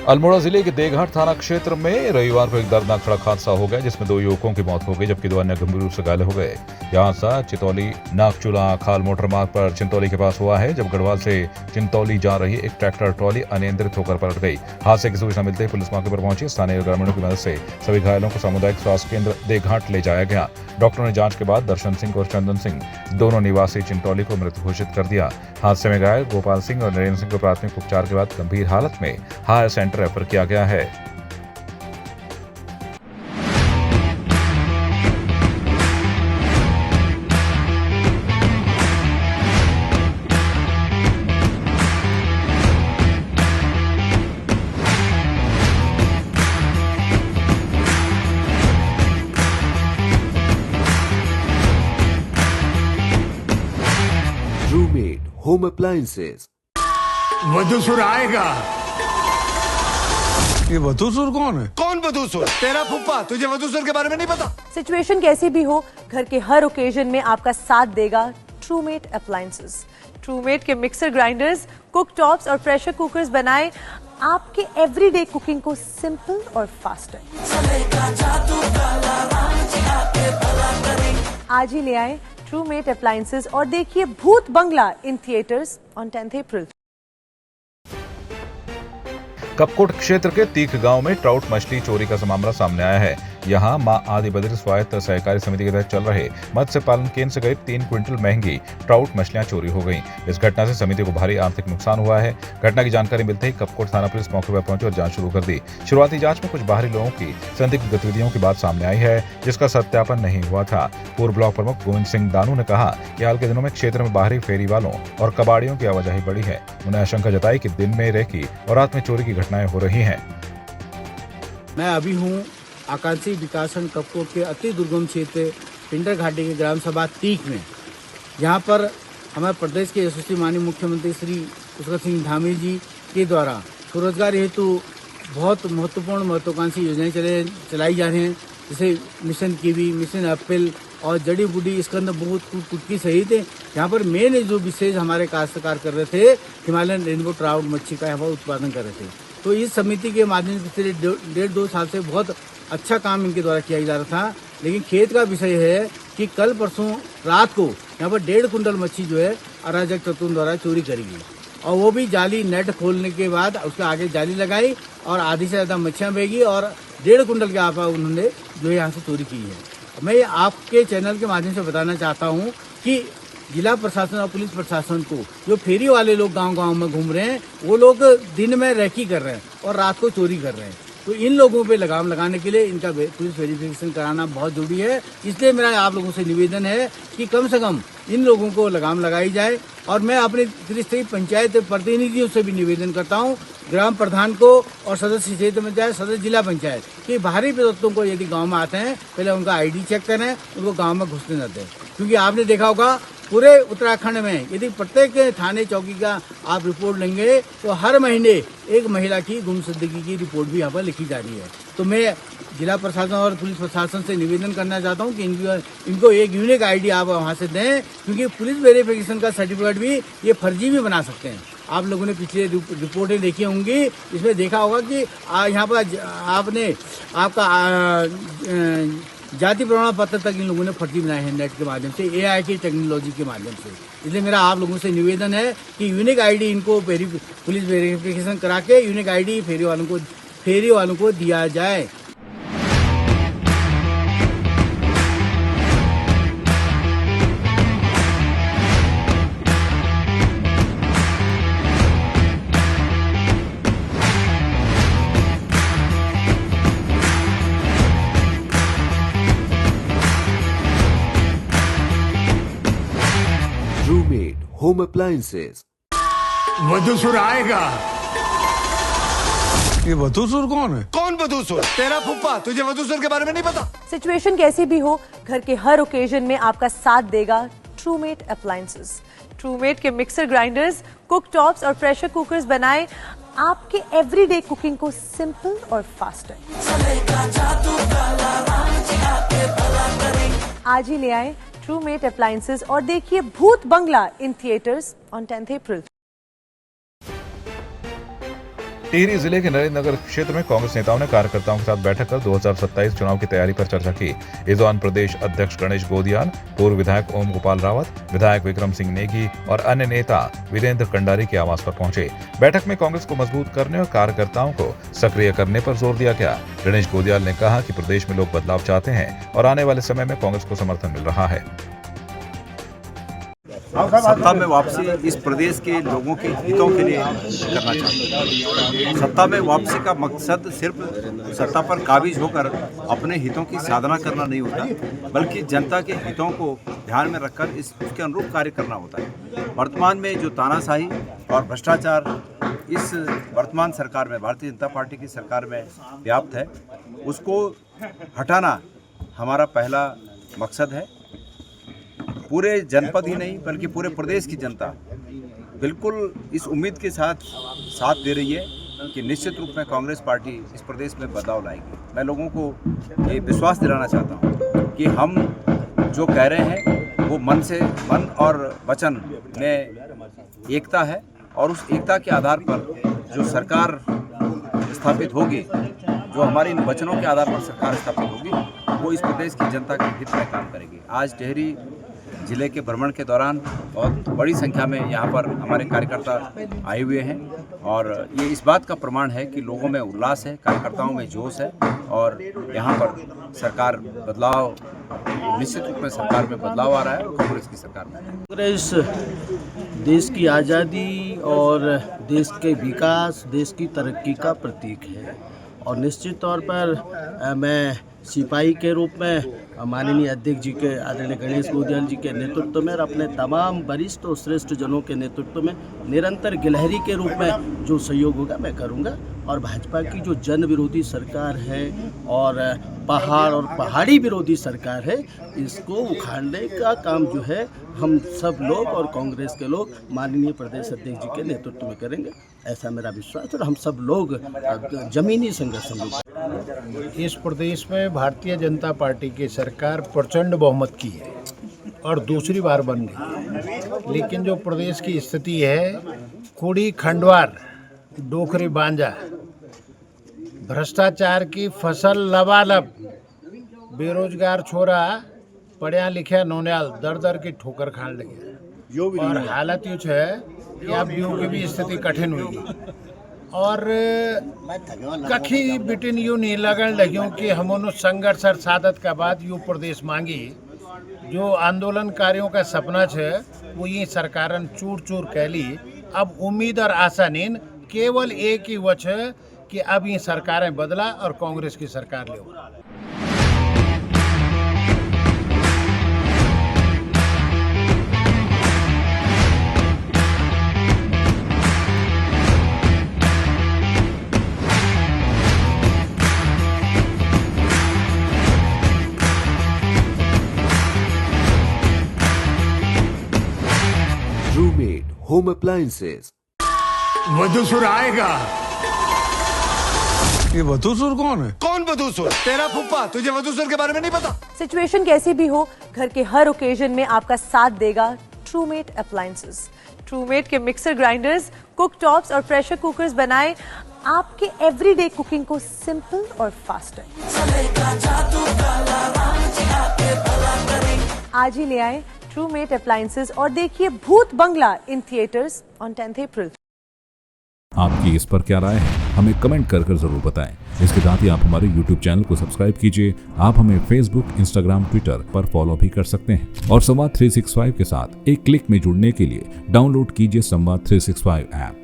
अल्मोड़ा जिले के देघाट थाना क्षेत्र में रविवार को एक दर्दनाक सड़क हादसा हो गया जिसमें 2 युवकों की मौत हो गई जबकि 2 अन्य गंभीर रूप से घायल हो गए। यह हादसा चितौली नागचूला खाल मोटर मार्ग पर चिंतौली के पास हुआ है जब गढ़वाल से चिंतौली जा रही एक ट्रैक्टर ट्रॉली अनियंत्रित होकर पलट गई। हादसे की सूचना मिलते ही पुलिस मौके पर पहुंची। स्थानीय ग्रामीणों की मदद से सभी घायलों को सामुदायिक स्वास्थ्य केंद्र देघाट ले जाया गया। डॉक्टरों ने जांच के बाद दर्शन सिंह और चंदन सिंह दोनों निवासी चिंतौली को मृत घोषित कर दिया। हादसे में घायल गोपाल सिंह और नरेंद्र सिंह को प्राथमिक उपचार के बाद गंभीर हालत में हायर सेंटर रेफर किया गया है। Roommate Home Appliances। वधूसुर आएगा। ये वधूसुर कौन है? कौन वधूसुर? तेरा फूफा। तुझे वधूसुर के बारे में नहीं पता? सिचुएशन कैसी भी हो, घर के हर ओकेजन में आपका साथ देगा ट्रूमेट अप्लायंसेस। ट्रूमेट के मिक्सर ग्राइंडर्स, कुक टॉप्स और प्रेशर कुकर्स बनाए आपके एवरीडे कुकिंग को सिंपल और फास्टर। आज ही ले आए ट्रूमेट अप्लायंसेस और देखिए भूत बंगला इन थिएटर्स ऑन 10th अप्रैल। कपकोट क्षेत्र के तीख गांव में ट्राउट मछली चोरी का मामला सामने आया है। यहां मां आदि बद्री स्वायत्त सहकारी समिति के तहत चल रहे मत्स्य पालन केंद्र से करीब 3 क्विंटल महंगी ट्राउट मछलियां चोरी हो गईं। इस घटना से समिति को भारी आर्थिक नुकसान हुआ है। घटना की जानकारी मिलते ही कपकोट थाना पुलिस मौके पर पहुंची और जांच शुरू कर दी। शुरुआती जांच में कुछ बाहरी लोगों की संदिग्ध गतिविधियों की बात सामने आई है जिसका सत्यापन नहीं हुआ था। पूर्व ब्लॉक प्रमुख गोविंद सिंह दानू ने कहा कि हाल के दिनों में क्षेत्र में बाहरी फेरी वालों और कबाड़ियों की आवाजाही बढ़ी है। उन्हें आशंका जताई कि दिन में रेकी और रात में चोरी की घटनाएं हो रही हैं। मैं अभी हूँ आकांक्षी विकासखंड कपकोट के अति दुर्गम क्षेत्र पिंडर घाटी के ग्राम सभा तीख में, यहाँ पर हमारे प्रदेश के यशस्वी माननीय मुख्यमंत्री श्री पुष्कर सिंह धामी जी के द्वारा स्वरोजगार हेतु बहुत महत्वपूर्ण महत्वाकांक्षी योजनाएं चलाई जा रही हैं, जैसे मिशन कीवी, मिशन एप्पल और जड़ी बूटी स्कंद बहुत कुटकी सहित यहाँ पर मेन जो विशेष हमारे काश्तकार कर रहे थे हिमालयन रेनबो ट्राउट मच्छी का यहाँ उत्पादन कर रहे थे। तो इस समिति के माध्यम से पिछले 1.5-2 साल से बहुत अच्छा काम इनके द्वारा किया जा रहा था। लेकिन खेत का विषय है कि कल परसों रात को यहाँ पर 1.5 कुंटल मच्छी जो है अराजक तत्वों द्वारा चोरी करी गई और वो भी जाली नेट खोलने के बाद उसके आगे जाली लगाई और आधी से ज्यादा मच्छियां बेगी और 1.5 कुंटल के आसपास उन्होंने जो है यहाँ से चोरी की है। मैं आपके चैनल के माध्यम से बताना चाहता हूँ कि जिला प्रशासन और पुलिस प्रशासन को जो फेरी वाले लोग गांव-गांव में घूम रहे हैं वो लोग दिन में रेकी कर रहे हैं और रात को चोरी कर रहे हैं, तो इन लोगों पे लगाम लगाने के लिए इनका पुलिस वेरिफिकेशन कराना बहुत जरूरी है। इसलिए मेरा आप लोगों से निवेदन है कि कम से कम इन लोगों को लगाम लगाई जाए। और मैं अपने त्रिस्तरीय पंचायत प्रतिनिधियों से भी निवेदन करता हूँ, ग्राम प्रधान को और सदस्य क्षेत्र पंचायत, सदस्य जिला पंचायत कि बाहरी तत्वों को यदि गाँव में आते हैं पहले उनका ID चेक करें, उनको गाँव में घुसने न दें। क्योंकि आपने देखा होगा पूरे उत्तराखंड में यदि प्रत्येक थाने चौकी का आप रिपोर्ट लेंगे तो हर महीने एक महिला की गुमशुदगी की रिपोर्ट भी यहाँ पर लिखी जा रही है। तो मैं जिला प्रशासन और पुलिस प्रशासन से निवेदन करना चाहता हूँ कि इनको एक यूनिक ID आप वहाँ से दें, क्योंकि पुलिस वेरिफिकेशन का सर्टिफिकेट भी ये फर्जी भी बना सकते हैं। आप लोगों ने पिछले रिपोर्टें देखी होंगी, इसमें देखा होगा कि यहाँ पर आपने आपका जाति प्रमाण पत्र तक इन लोगों ने फर्जी बनाए हैं नेट के माध्यम से, AI की टेक्नोलॉजी के माध्यम से। इसलिए मेरा आप लोगों से निवेदन है कि यूनिक ID इनको पुलिस वेरिफिकेशन करा के यूनिक ID फेरी वालों को दिया जाए। Roommate Home Appliances। वधूसुर आएगा। ये वधूसुर कौन है? कौन वधूसुर? तेरा फूफा। तुझे वधूसुर के बारे में नहीं पता? सिचुएशन कैसी भी हो, घर के हर ओकेजन में आपका साथ देगा ट्रूमेट अप्लायंसेस। ट्रूमेट के मिक्सर ग्राइंडर्स, कुक टॉप्स और प्रेशर कुकर्स बनाए आपके एवरीडे कुकिंग को सिंपल और फास्टर। आज ही ले आए ट्रूमेट अप्लायंसेस और देखिए भूत बंगला इन थिएटर्स ऑन 10th अप्रैल। टिहरी जिले के नरेंद्र नगर क्षेत्र में कांग्रेस नेताओं ने कार्यकर्ताओं के साथ बैठक कर 2027 चुनाव की तैयारी पर चर्चा की। इस दौरान प्रदेश अध्यक्ष गणेश गोदियाल, पूर्व विधायक ओम गोपाल रावत, विधायक विक्रम सिंह नेगी और अन्य नेता वीरेंद्र कंडारी के आवास पर पहुंचे। बैठक में कांग्रेस को मजबूत करने और कार्यकर्ताओं को सक्रिय करने पर जोर दिया गया। गणेश गोदियाल ने कहा कि प्रदेश में लोग बदलाव चाहते हैं और आने वाले समय में कांग्रेस को समर्थन मिल रहा है। सत्ता में वापसी इस प्रदेश के लोगों के हितों के लिए करना चाहते हैं। सत्ता में वापसी का मकसद सिर्फ सत्ता पर काबिज होकर अपने हितों की साधना करना नहीं होता, बल्कि जनता के हितों को ध्यान में रखकर उसके अनुरूप कार्य करना होता है। वर्तमान में जो तानाशाही और भ्रष्टाचार इस वर्तमान सरकार में, भारतीय जनता पार्टी की सरकार में व्याप्त है, उसको हटाना हमारा पहला मकसद है। पूरे जनपद ही नहीं बल्कि पूरे प्रदेश की जनता बिल्कुल इस उम्मीद के साथ दे रही है कि निश्चित रूप में कांग्रेस पार्टी इस प्रदेश में बदलाव लाएगी। मैं लोगों को ये विश्वास दिलाना चाहता हूँ कि हम जो कह रहे हैं वो मन और वचन में एकता है, और उस एकता के आधार पर जो सरकार स्थापित होगी, जो हमारे इन वचनों के आधार पर सरकार स्थापित होगी, वो इस प्रदेश की जनता के हित में काम करेगी। आज टिहरी जिले के भ्रमण के दौरान बहुत बड़ी संख्या में यहाँ पर हमारे कार्यकर्ता आए हुए हैं, और ये इस बात का प्रमाण है कि लोगों में उल्लास है, कार्यकर्ताओं में जोश है, और यहाँ पर सरकार बदलाव, निश्चित रूप में सरकार में बदलाव आ रहा है, और कांग्रेस की सरकार में। कांग्रेस देश की आज़ादी और देश के विकास, देश की तरक्की का प्रतीक है, और निश्चित तौर पर मैं सिपाही के रूप में माननीय अध्यक्ष जी के, आदरणीय गणेश गोदियाल जी के नेतृत्व में और अपने तमाम वरिष्ठ और श्रेष्ठ जनों के नेतृत्व में निरंतर गिलहरी के रूप में जो सहयोग होगा मैं करूंगा। और भाजपा की जो जन विरोधी सरकार है और पहाड़ और पहाड़ी विरोधी सरकार है, इसको उखाड़ने का काम जो है हम सब लोग और कांग्रेस के लोग माननीय प्रदेश अध्यक्ष जी के नेतृत्व में करेंगे, ऐसा मेरा विश्वास। और हम सब लोग जमीनी संघर्ष में इस प्रदेश में भारतीय जनता पार्टी की सरकार प्रचंड बहुमत की है और दूसरी बार बन गई, लेकिन जो प्रदेश की स्थिति है, कुड़ी खंडवार, डोकरी बांजा, भ्रष्टाचार की फसल लबालब, बेरोजगार छोरा पढ़िया लिखा नौनियाल दर दर की ठोकर खाने लगे, और हालत यूँ है कि अब यूँ की भी स्थिति कठिन हुई, और कखी बिटिन यूँ नहीं लगन लगियों कि हम संघर्ष और साधत का बाद यू प्रदेश मांगी। जो आंदोलनकारियों का सपना है वो ये सरकारन चूर चूर कैली। अब उम्मीद और आशा नहीं, केवल एक ही वजह कि अब ये सरकारें बदला और कांग्रेस की सरकार ले। TrueMate Home Appliances. मधुसुर आएगा। ये वधूसुर कौन है? कौन मधुसुर? तेरा फूफा। तुझे मधुसुर के बारे में नहीं पता? सिचुएशन कैसी भी हो, घर के हर ओकेजन में आपका साथ देगा ट्रूमेट अप्लायंसेस। ट्रूमेट के मिक्सर ग्राइंडर्स, कुक टॉप्स और प्रेशर कुकर्स बनाए आपके एवरीडे कुकिंग को सिंपल और फास्टर। आज ही ले आए ट्रूमेट अप्लायंसेस और देखिए भूत बंगला इन थिएटर्स ऑन 10th अप्रैल। आपकी इस पर क्या राय है, हमें कमेंट कर जरूर बताएं। इसके साथ ही आप हमारे YouTube चैनल को सब्सक्राइब कीजिए। आप हमें Facebook, Instagram, Twitter पर फॉलो भी कर सकते हैं, और संवाद 365 के साथ एक क्लिक में जुड़ने के लिए डाउनलोड कीजिए संवाद 365 ऐप।